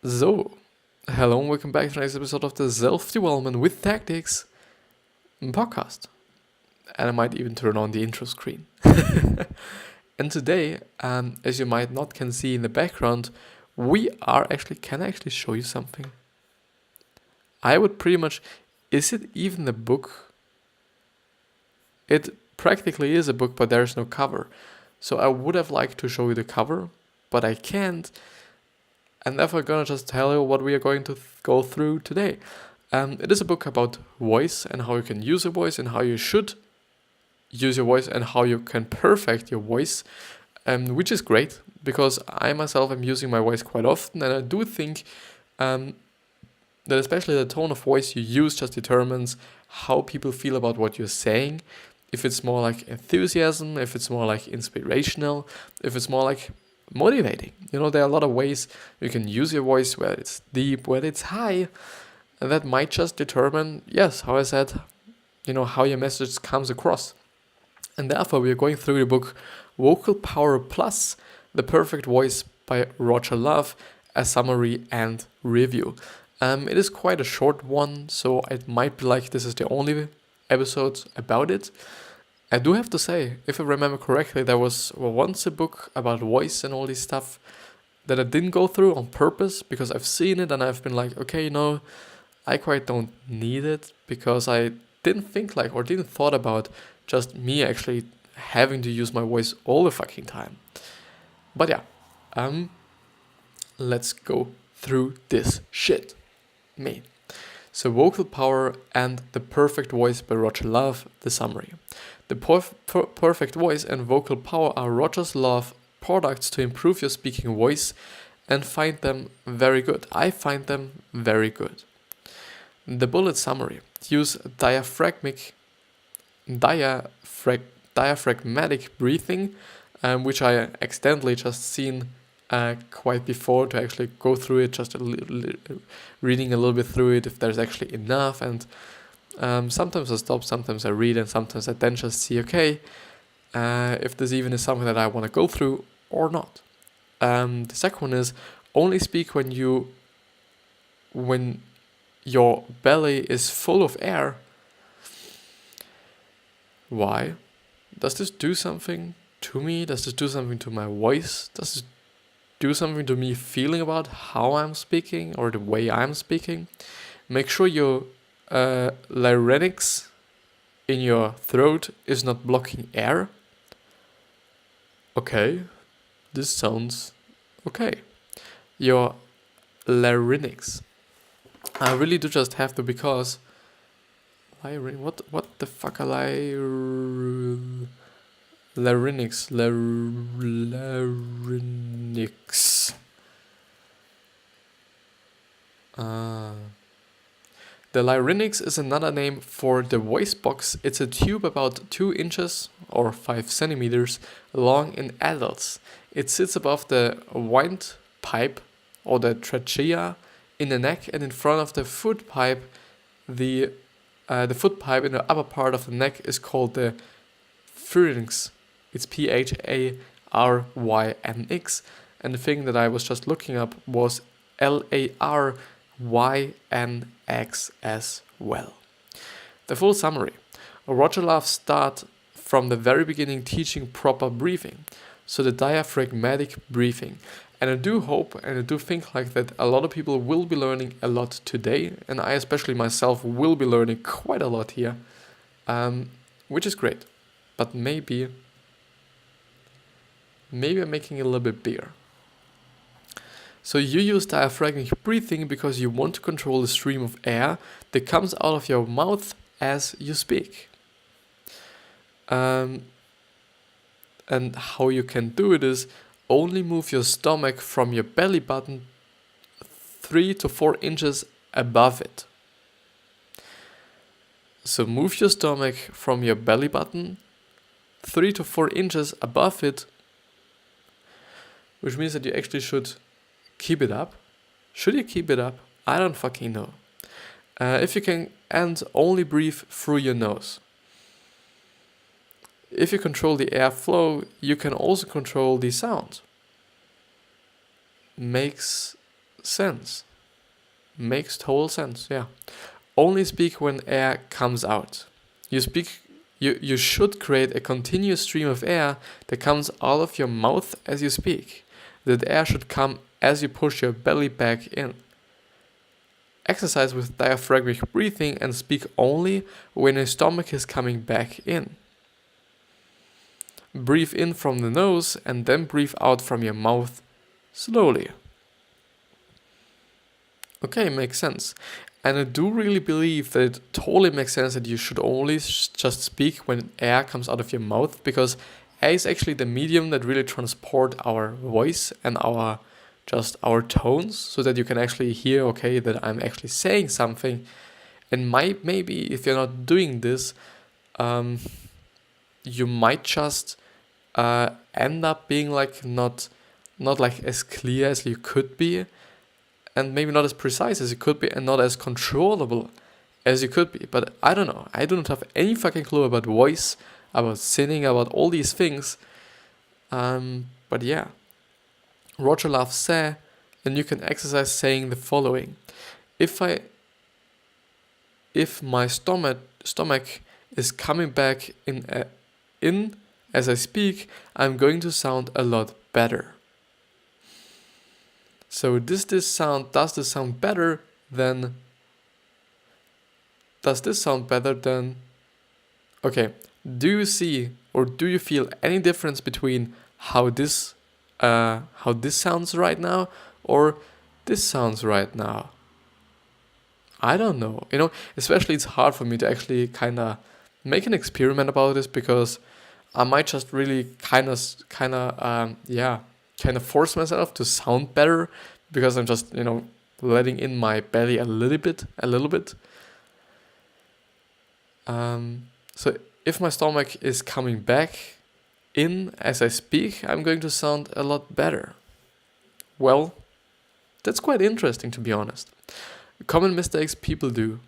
So, hello and welcome back to the next episode of the Self-Development with Tactics podcast. And I might even turn on the intro screen. And today, as you might not can see in the background, can actually show you something. I would pretty much, is it even a book? It practically is a book, but there's no cover. So I would have liked to show you the cover, but I can't. And therefore, I'm gonna just tell you what we are going to go through today. It is a book about voice and how you can use your voice and how you should use your voice and how you can perfect your voice, which is great because I myself am using my voice quite often, and I do think that especially the tone of voice you use just determines how people feel about what you're saying. If it's more like enthusiasm, if it's more like inspirational, if it's more like motivating. There are a lot of ways you can use your voice, whether it's deep, whether it's high, and that might just determine, yes, how I said, how your message comes across. And therefore, we are going through the book Vocal Power Plus, The Perfect Voice by Roger Love, a summary and review. It is quite a short one, so it might be like this is the only episode about it. I do have to say, if I remember correctly, there was once a book about voice and all this stuff that I didn't go through on purpose because I've seen it and I've been like, okay, no, I quite don't need it because I didn't thought about just me actually having to use my voice all the fucking time. But yeah, let's go through this shit. Me. So Vocal Power and The Perfect Voice by Roger Love, the summary. The Perfect Voice and Vocal Power are Roger's Love products to improve your speaking voice and find them very good. I find them very good. The bullet summary. Use diaphragmatic breathing, which I accidentally just seen quite before to actually go through it, just reading a little bit through it if there's actually enough, and sometimes I stop, sometimes I read, and sometimes I then just see, okay, if this even is something that I want to go through or not. The second one is only speak when your belly is full of air. Why? Does this do something to me? Does this do something to my voice? Does this do something to me feeling about how I'm speaking or the way I'm speaking? Make sure your larynx in your throat is not blocking air. Okay, this sounds okay. Your larynx. I really do just have to because what the fuck are larynx. The larynx is another name for the voice box. It's a tube about 2 inches or 5 centimeters long in adults. It sits above the windpipe or the trachea in the neck and in front of the foot pipe. The foot pipe in the upper part of the neck is called the pharynx. It's PHARYNX. And the thing that I was just looking up was LARYNX as well. The full summary. Roger Love start from the very beginning teaching proper breathing. So the diaphragmatic breathing. And I do hope and I do think like that a lot of people will be learning a lot today. And I especially myself will be learning quite a lot here. Which is great. But maybe I'm making it a little bit bigger. So you use diaphragmatic breathing because you want to control the stream of air that comes out of your mouth as you speak. And how you can do it is only move your stomach from your belly button 3 to 4 inches above it. So move your stomach from your belly button 3 to 4 inches above it, which means that you actually should keep it up. Should you keep it up? I don't fucking know. If you can, and only breathe through your nose. If you control the airflow, you can also control the sound. Makes sense. Makes total sense, yeah. Only speak when air comes out. You should create a continuous stream of air that comes out of your mouth as you speak. That air should come as you push your belly back in. Exercise with diaphragmatic breathing and speak only when your stomach is coming back in. Breathe in from the nose and then breathe out from your mouth slowly. Okay, makes sense. And I do really believe that it totally makes sense that you should only just speak when air comes out of your mouth, because air is actually the medium that really transport our voice and our tones, so that you can actually hear, okay, that I'm actually saying something. And maybe if you're not doing this, you might just end up being like not like as clear as you could be, and maybe not as precise as you could be, and not as controllable as you could be. But I don't know. I do not have any fucking clue about voice, about singing, about all these things. But yeah. Roger Love said, and you can exercise saying the following: If my stomach is coming back in as I speak, I'm going to sound a lot better. So does this sound better than? Okay, do you see or do you feel any difference between how this sounds right now or this sounds right now? I don't know. Especially it's hard for me to actually kind of make an experiment about this, because I might just really kind of force myself to sound better, because I'm just, letting in my belly a little bit. So if my stomach is coming back in as I speak, I'm going to sound a lot better. Well, that's quite interesting, to be honest. Common mistakes people do: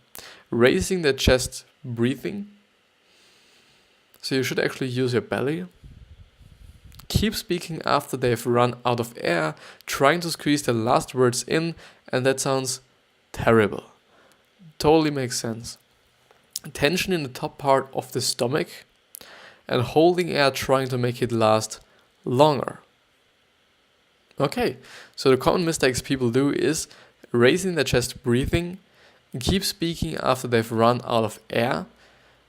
raising their chest, breathing. So you should actually use your belly. Keep speaking after they've run out of air, trying to squeeze the last words in, and that sounds terrible. Totally makes sense. Tension in the top part of the stomach, and holding air, trying to make it last longer. Okay, so the common mistakes people do is raising their chest, breathing, keep speaking after they've run out of air,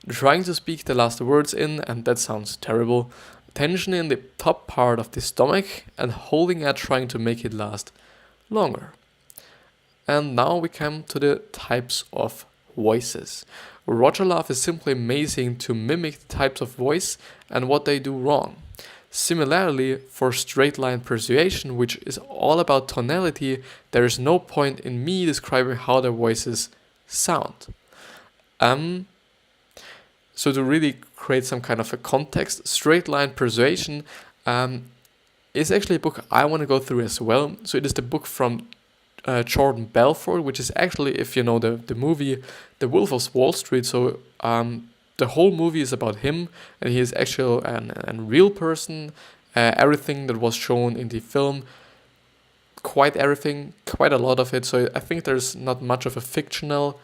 trying to speak the last words in, and that sounds terrible. Tension in the top part of the stomach, and holding air, trying to make it last longer. And now we come to the types of voices. Roger Love is simply amazing to mimic the types of voice and what they do wrong. Similarly, for straight line persuasion, which is all about tonality, there is no point in me describing how their voices sound. So to really create some kind of a context, Straight Line Persuasion is actually a book I want to go through as well. So it is the book from Jordan Belfort, which is actually, if you know the movie The Wolf of Wall Street, so the whole movie is about him, and he is actually a real person. Everything that was shown in the film, quite everything, quite a lot of it. So I think there's not much of a fictional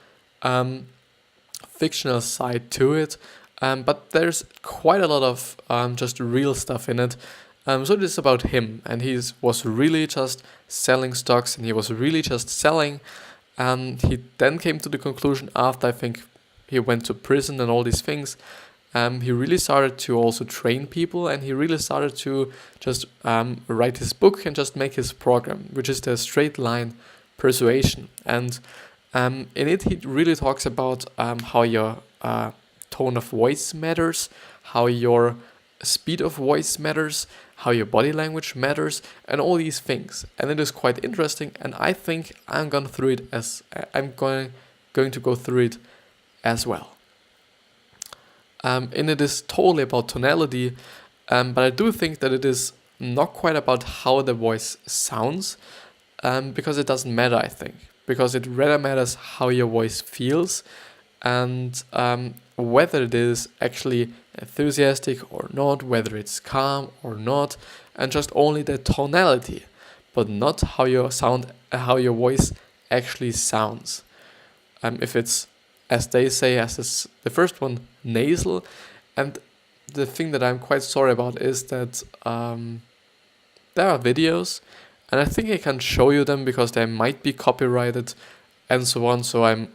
side to it, but there's quite a lot of just real stuff in it. So it is about him, and he was really just selling stocks, and he was really just selling. He then came to the conclusion, after I think he went to prison and all these things, he really started to also train people, and he really started to just write his book and just make his program, which is the Straight Line Persuasion. And in it, he really talks about how your tone of voice matters, how your speed of voice matters, how your body language matters, and all these things. And it is quite interesting, and I think I'm going to go through it as well. And it is totally about tonality, but I do think that it is not quite about how the voice sounds, because it doesn't matter, I think. Because it rather matters how your voice feels, and whether it is actually enthusiastic or not, whether it's calm or not, and just only the tonality. but not how your voice actually sounds. If it's, as they say, the first one, nasal. And the thing that I'm quite sorry about is that there are videos, and I think I can show you them because they might be copyrighted and so on, so I'm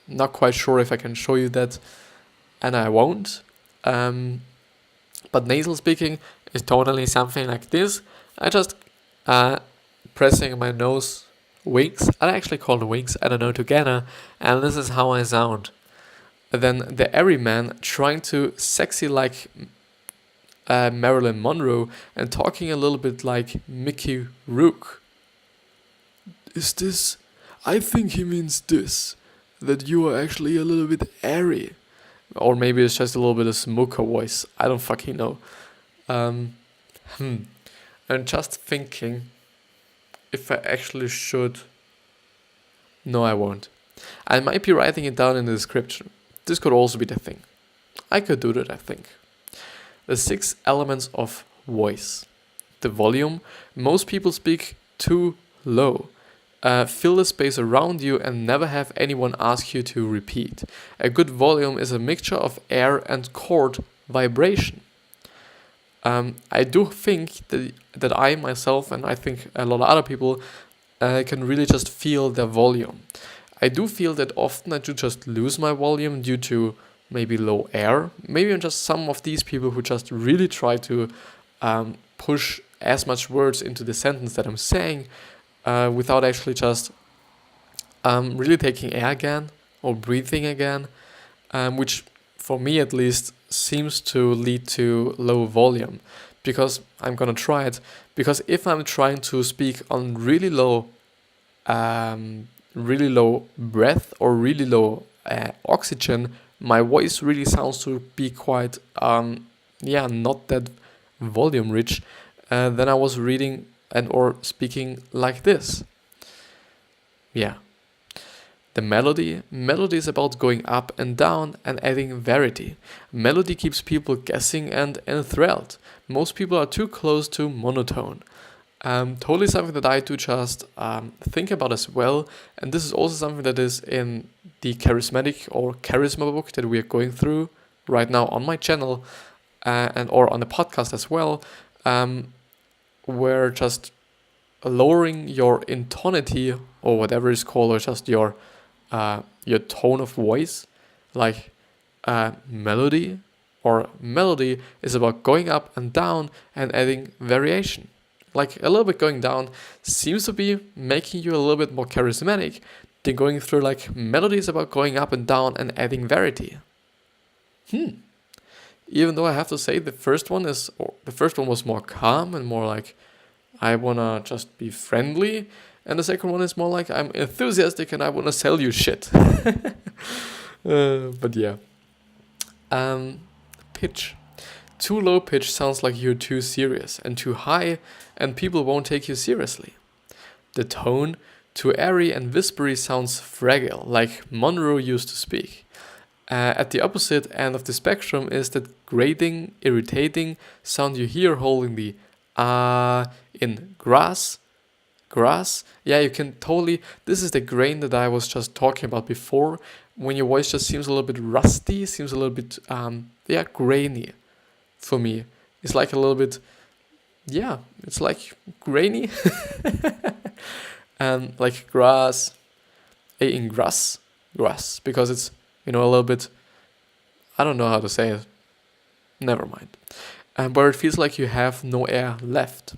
not quite sure if I can show you that, and I won't. But nasal speaking is totally something like this. I just pressing my nose wings, I actually call the wings, I don't know, together, and this is how I sound. And then the airy man trying to sexy like Marilyn Monroe and talking a little bit like Mickey Rourke. Is this? I think he means this, that you are actually a little bit airy. Or maybe it's just a little bit of smoker voice. I don't fucking know. I'm just thinking if I actually should. No, I won't. I might be writing it down in the description. This could also be the thing. I could do that, I think. The 6 elements of voice. The volume. Most people speak too low. Fill the space around you and never have anyone ask you to repeat. A good volume is a mixture of air and chord vibration. I do think that I myself, and I think a lot of other people, can really just feel the volume. I do feel that often I do just lose my volume due to maybe low air. Maybe I'm just some of these people who just really try to push as much words into the sentence that I'm saying without actually just really taking air again or breathing again, which for me at least seems to lead to low volume. Because I'm gonna try it. Because if I'm trying to speak on really low breath or really low oxygen, my voice really sounds to be quite not that volume rich. Then I was reading or speaking like this. Yeah. The melody is about going up and down and adding variety. Melody keeps people guessing and enthralled. Most people are too close to monotone. Totally something that I do just think about as well. And this is also something that is in the charismatic or charisma book that we are going through right now on my channel or on the podcast as well. Where just lowering your intonity or whatever is called, or just your tone of voice, like melody is about going up and down and adding variation. Like a little bit going down seems to be making you a little bit more charismatic than going through like melody is about going up and down and adding variety. Even though I have to say the first one was more calm and more like I wanna just be friendly, and the second one is more like I'm enthusiastic and I wanna sell you shit. But yeah. Pitch. Too low pitch sounds like you're too serious, and too high and people won't take you seriously. The tone, too airy and whispery sounds fragile, like Monroe used to speak. At the opposite end of the spectrum is that grating, irritating sound you hear holding the in grass. Yeah, you can totally, this is the grain that I was just talking about before, when your voice just seems a little bit rusty, seems a little bit, grainy for me. It's like a little bit, it's like grainy. And like grass, in grass, because it's, a little bit, I don't know how to say it, never mind. Where it feels like you have no air left.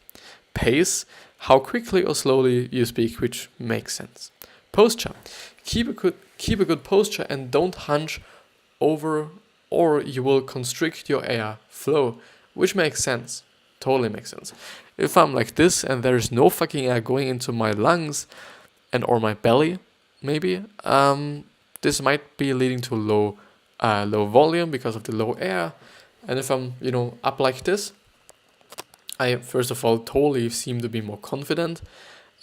Pace, how quickly or slowly you speak, which makes sense. Posture, keep a good posture and don't hunch over or you will constrict your air flow, which makes sense, totally makes sense. If I'm like this and there is no fucking air going into my lungs or my belly, maybe, this might be leading to low volume because of the low air. And if I'm, up like this, I first of all totally seem to be more confident,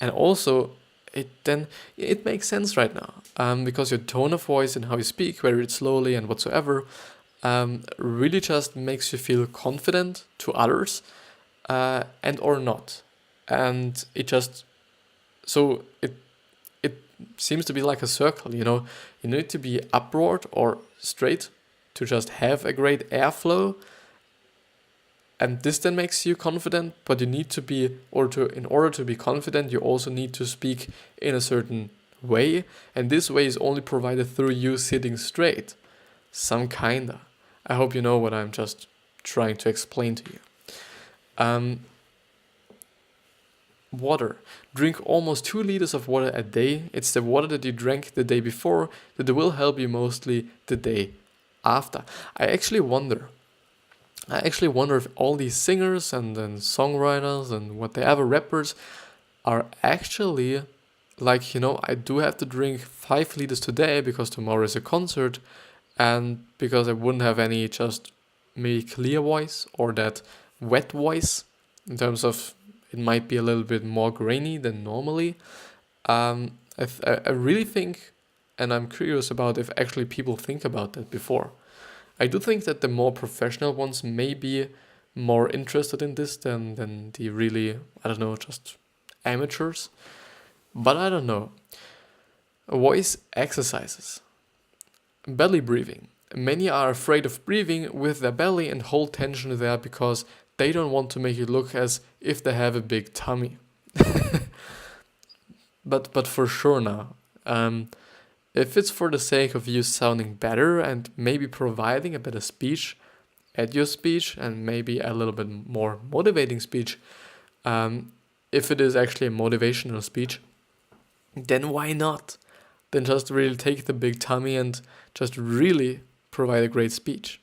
and also it makes sense right now because your tone of voice and how you speak, whether it's slowly and whatsoever, really just makes you feel confident to others and or not. and it seems to be like a circle, you need to be upward or straight to just have a great airflow, and this then makes you confident, but you need to be, in order to be confident, you also need to speak in a certain way, and this way is only provided through you sitting straight. Some kinda. I hope you know what I'm just trying to explain to you. Water. Drink almost 2 liters of water a day. It's the water that you drank the day before that will help you mostly the day after. I actually wonder if all these singers and then songwriters and whatever rappers are actually like, I do have to drink 5 liters today because tomorrow is a concert, and because I wouldn't have any just maybe clear voice or that wet voice, in terms of it might be a little bit more grainy than normally. I really think, and I'm curious about if actually people think about that before. I do think that the more professional ones may be more interested in this than the really, just amateurs. But I don't know. Voice exercises. Belly breathing. Many are afraid of breathing with their belly and hold tension there because they don't want to make it look as if they have a big tummy. But for sure now, if it's for the sake of you sounding better and maybe providing a better speech at your speech and maybe a little bit more motivating speech, if it is actually a motivational speech, then why not? Then just really take the big tummy and just really provide a great speech.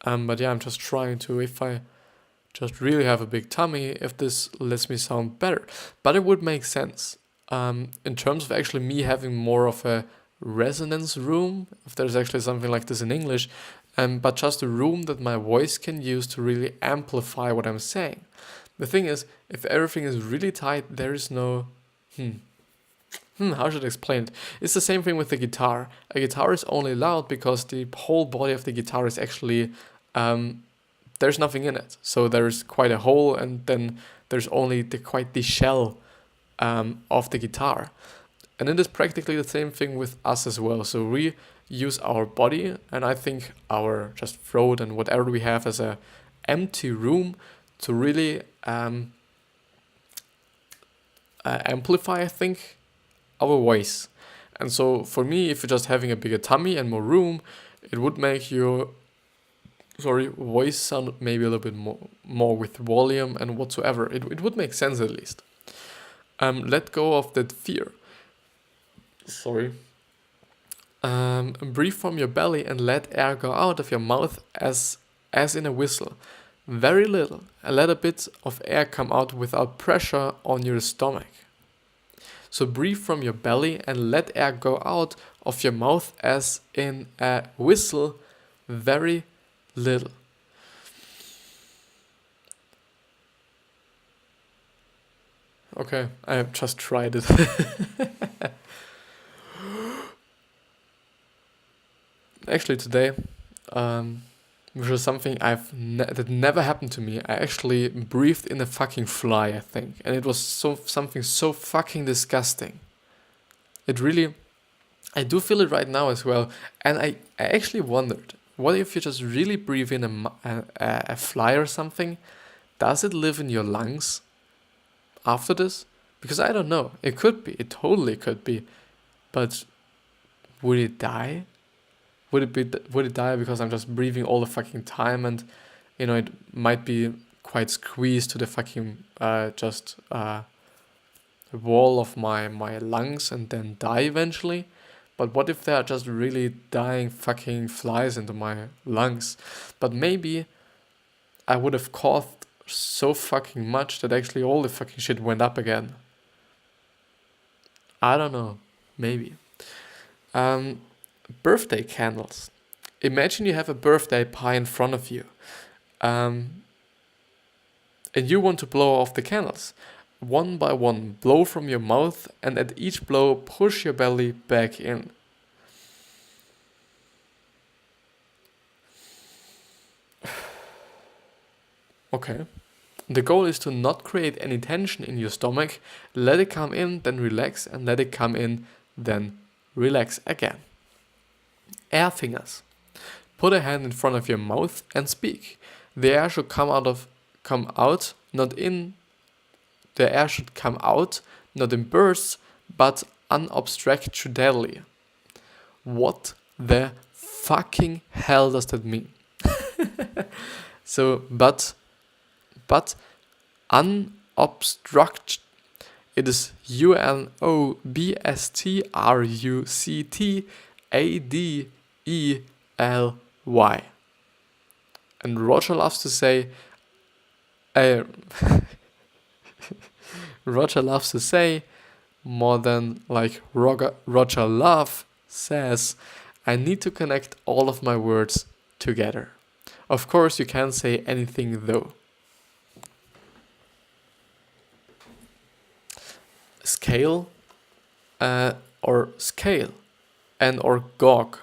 But yeah, I'm just trying to, if I just really have a big tummy, if this lets me sound better. But it would make sense. In terms of actually me having more of a resonance room, if there's actually something like this in English, but just a room that my voice can use to really amplify what I'm saying. The thing is, if everything is really tight, there is no... how should I explain it? It's the same thing with the guitar. A guitar is only loud because the whole body of the guitar is actually... there's nothing in it. So there's quite a hole, and then there's only the shell of the guitar. And it is practically the same thing with us as well. So we use our body, and I think our just throat and whatever we have as a empty room to really amplify, I think, our voice. And so for me, if you're just having a bigger tummy and more room, it would make your voice sound maybe a little bit more with volume and whatsoever. It would make sense at least. Let go of that fear. Breathe from your belly and let air go out of your mouth as in a whistle. Very little. And let a bit of air come out without pressure on your stomach. So breathe from your belly and let air go out of your mouth as in a whistle. Very little. Okay, I have just tried it. Actually today, which was something that never happened to me. I actually breathed in a fucking fly, I think, and it was something so fucking disgusting. It really, I do feel it right now as well, and I actually wondered, what if you just really breathe in a fly or something? Does it live in your lungs after this? Because I don't know. It could be. It totally could be. But would it die? Would it die because I'm just breathing all the fucking time, and it might be quite squeezed to the fucking wall of my lungs and then die eventually? But what if there are just really dying fucking flies into my lungs? But maybe I would have coughed so fucking much that actually all the fucking shit went up again. I don't know. Maybe. Birthday candles. Imagine you have a birthday pie in front of you. And you want to blow off the candles. One by one, blow from your mouth, and at each blow, push your belly back in. Okay. The goal is to not create any tension in your stomach. Let it come in, then relax, and let it come in, then relax again. Air fingers. Put a hand in front of your mouth and speak. The air should come out, not in. The air should come out, not in bursts, but unobstructedly. What the fucking hell does that mean? So, but unobstructed. It is UNOBSTRUCTADELY. And Roger loves to say, Roger loves to say, more than like Roger Love says, I need to connect all of my words together. Of course, you can't say anything though. Scale or scale and or gog,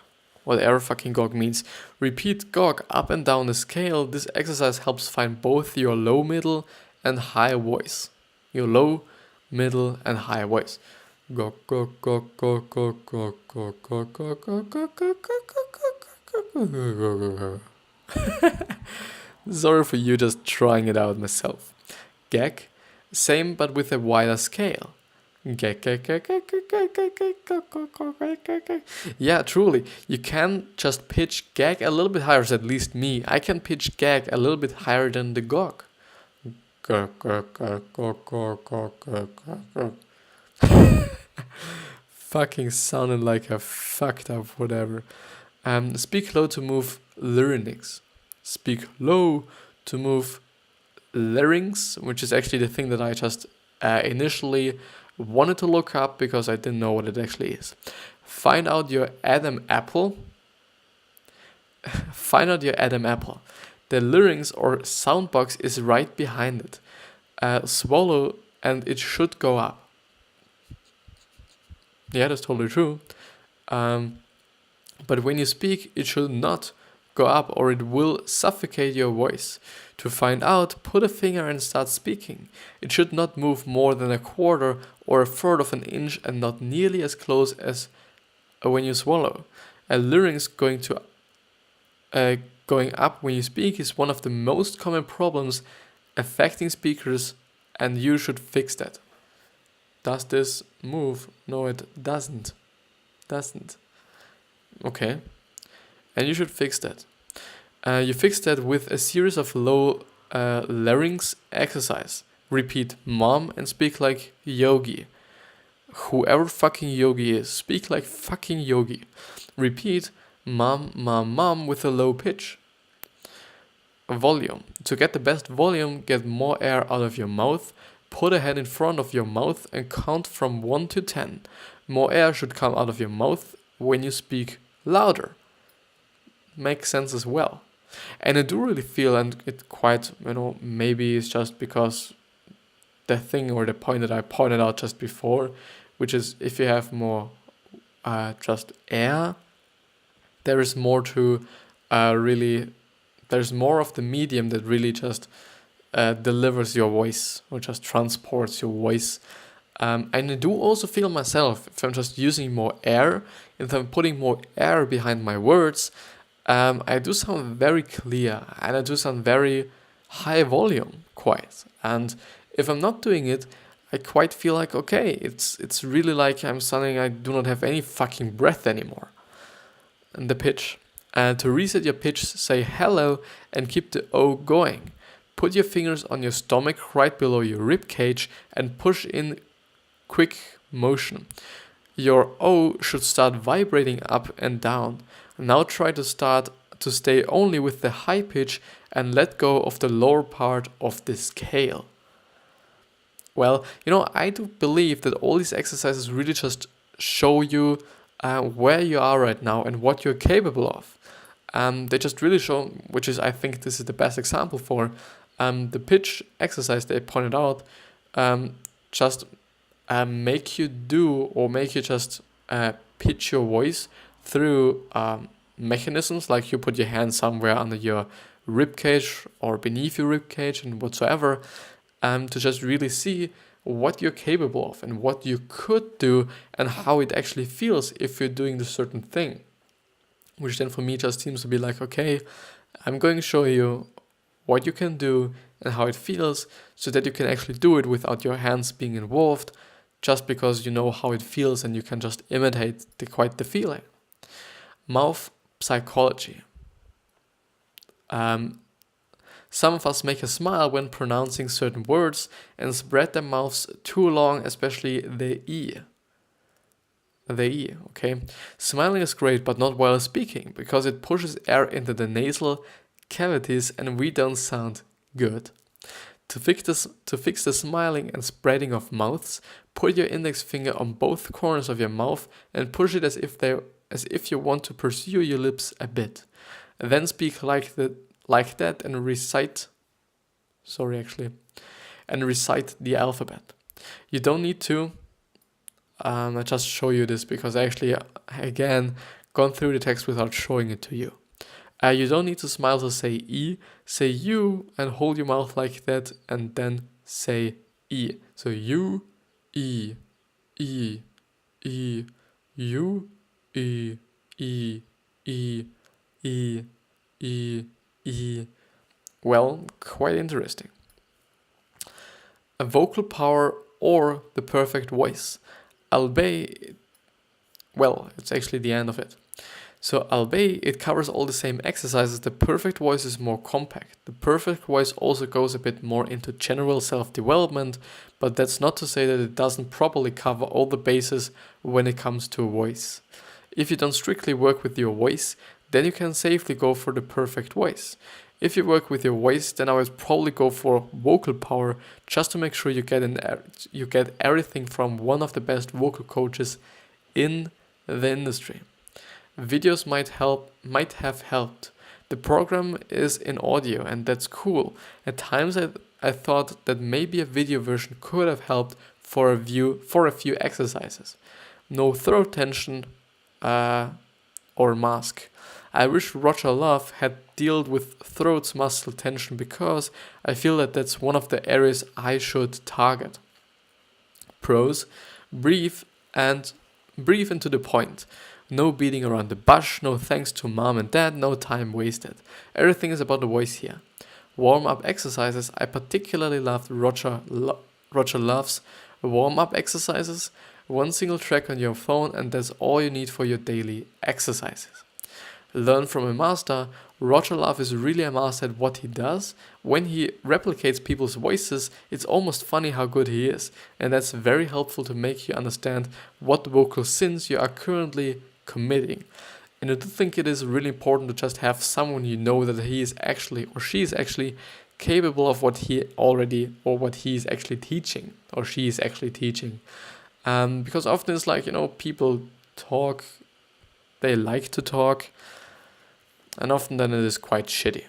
whatever fucking gog means. Repeat gog up and down the scale. This exercise helps find both your low, middle and high voice. Your low, middle and high voice. Gog, gog, gog, gog, gog, gog, gog, gog, gog, gog, gog, gog, gog. Sorry for you, just trying it out myself. Gag, same but with a wider scale. Yeah, truly. You can just pitch gag a little bit higher, at least me. I can pitch gag a little bit higher than the gog. Fucking sounded like a fucked up whatever. Speak low to move larynx. Speak low to move larynx, which is actually the thing that I just initially wanted to look up because I didn't know what it actually is. Find out your Adam apple. The larynx or sound box is right behind it. Swallow and it should go up. Yeah, that's totally true. But when you speak, it should not go up or it will suffocate your voice. To find out, put a finger and start speaking. It should not move more than a quarter or a third of an inch and not nearly as close as when you swallow. A larynx going up when you speak is one of the most common problems affecting speakers, and you should fix that. Does this move? No, it doesn't. Okay. And you should fix that. You fix that with a series of low larynx exercise. Repeat mom and speak like yogi. Whoever fucking yogi is, speak like fucking yogi. Repeat mom, mom, mom with a low pitch. Volume. To get the best volume, get more air out of your mouth. Put a hand in front of your mouth and count from 1 to 10. More air should come out of your mouth when you speak louder. Makes sense as well. And I do really feel, and it quite, maybe it's just because the thing or the point that I pointed out just before, which is if you have more just air, there is more to there's more of the medium that really just delivers your voice or just transports your voice. And I do also feel myself, if I'm just using more air, if I'm putting more air behind my words, I do sound very clear and I do sound very high volume quite. And if I'm not doing it, I quite feel like, okay, it's really like I'm sounding, I do not have any fucking breath anymore. And the pitch. To reset your pitch, say hello and keep the O going. Put your fingers on your stomach right below your rib cage and push in quick motion. Your O should start vibrating up and down. Now try to stay only with the high pitch and let go of the lower part of the scale. Well, I do believe that all these exercises really just show you where you are right now and what you're capable of. They just really show, which is, I think this is the best example for the pitch exercise they pointed out, just make you just pitch your voice through mechanisms like you put your hand somewhere under your rib cage or beneath your rib cage and whatsoever, to just really see what you're capable of and what you could do and how it actually feels if you're doing this certain thing. Which then for me just seems to be like, okay, I'm going to show you what you can do and how it feels so that you can actually do it without your hands being involved, just because you know how it feels and you can just imitate quite the feeling. Mouth psychology. Some of us make a smile when pronouncing certain words and spread their mouths too long, especially the E. Okay? Smiling is great, but not while speaking, because it pushes air into the nasal cavities and we don't sound good. To fix the smiling and spreading of mouths, put your index finger on both corners of your mouth and push it as if you want to pursue your lips a bit. Then speak like that and recite the alphabet. You don't need to. I just show you this because I actually, again, gone through the text without showing it to you. You don't need to smile to say E. Say U and hold your mouth like that and then say E. So U, E, E, E, U, E, E, E, E, E, E. Well, quite interesting. A vocal power or the perfect voice. Albeit, well, it's actually the end of it. So albeit it covers all the same exercises, the perfect voice is more compact. The perfect voice also goes a bit more into general self-development, but that's not to say that it doesn't properly cover all the bases when it comes to a voice. If you don't strictly work with your voice, then you can safely go for the perfect voice. If you work with your voice, then I would probably go for vocal power, just to make sure you get everything from one of the best vocal coaches in the industry. Videos might have helped. The program is in audio and that's cool. At times I thought that maybe a video version could have helped for a few exercises. No throat tension or mask. I wish Roger Love had dealt with throat muscle tension because I feel that that's one of the areas I should target. Pros: breathe into the point. No beating around the bush, no thanks to mom and dad, no time wasted. Everything is about the voice here. Warm-up exercises. I particularly loved Roger Love's warm-up exercises. One single track on your phone and that's all you need for your daily exercises. Learn from a master. Roger Love is really a master at what he does. When he replicates people's voices, it's almost funny how good he is. And that's very helpful to make you understand what vocal sins you are currently committing. And I do think it is really important to just have someone you know that he is actually or she is actually capable of what he already or what he is actually teaching or she is actually teaching. Because often it's like, people talk, they like to talk, and often then it is quite shitty.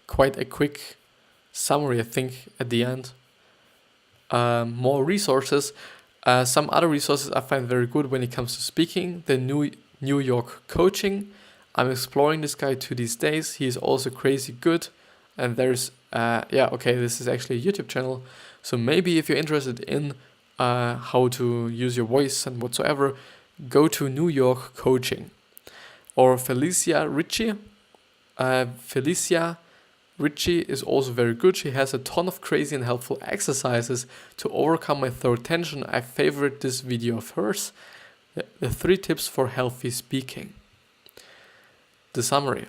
Quite a quick summary, I think, at the end. More resources. Some other resources I find very good when it comes to speaking. The New York coaching. I'm exploring this guy to these days. He is also crazy good. And there's, this is actually a YouTube channel. So maybe if you're interested in how to use your voice and whatsoever, go to New York coaching. Or Felicia Ricci. Felicia Ricci is also very good. She has a ton of crazy and helpful exercises to overcome my throat tension. I favorite this video of hers. The 3 tips for healthy speaking. The summary.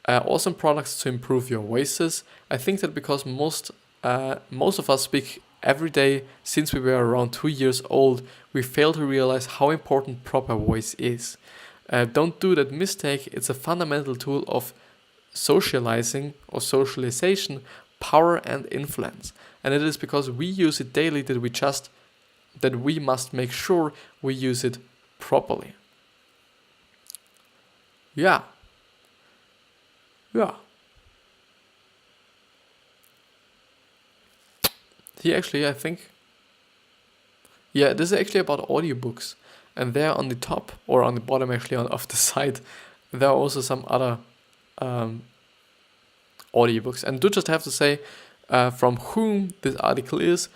Awesome products to improve your voices. I think that because most of us speak every day since we were around 2 years old, we fail to realize how important proper voice is. Don't do that mistake. It's a fundamental tool of socializing or socialization, power and influence. And it is because we use it daily that we must make sure we use it properly. Yeah. This is actually about audiobooks. And there on the top, or on the bottom actually, of the site, there are also some other audiobooks. And do just have to say from whom this article is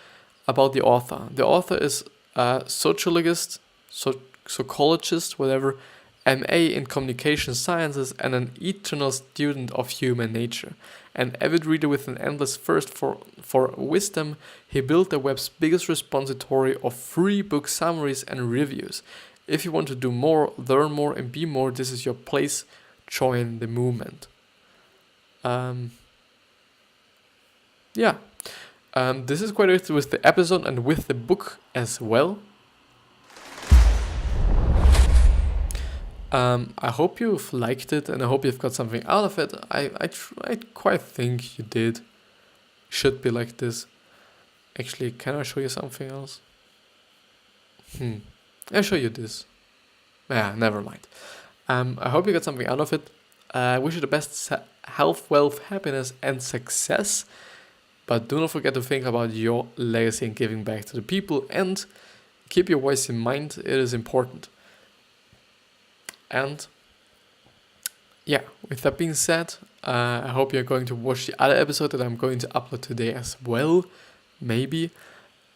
about the author. The author is a sociologist, psychologist, whatever, MA in communication sciences, and an eternal student of human nature. An avid reader with an endless thirst for wisdom, he built the web's biggest repository of free book summaries and reviews. If you want to do more, learn more, and be more, this is your place. Join the movement. This is quite it with the episode and with the book as well. I hope you've liked it, and I hope you've got something out of it. I quite think you did. Should be like this. Actually, can I show you something else? I'll show you this. Never mind. I hope you got something out of it. I wish you the best health, wealth, happiness, and success. But do not forget to think about your legacy and giving back to the people, and keep your voice in mind. It is important. And with that being said, I hope you're going to watch the other episode that I'm going to upload today as well, maybe.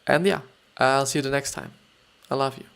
And I'll see you the next time. I love you.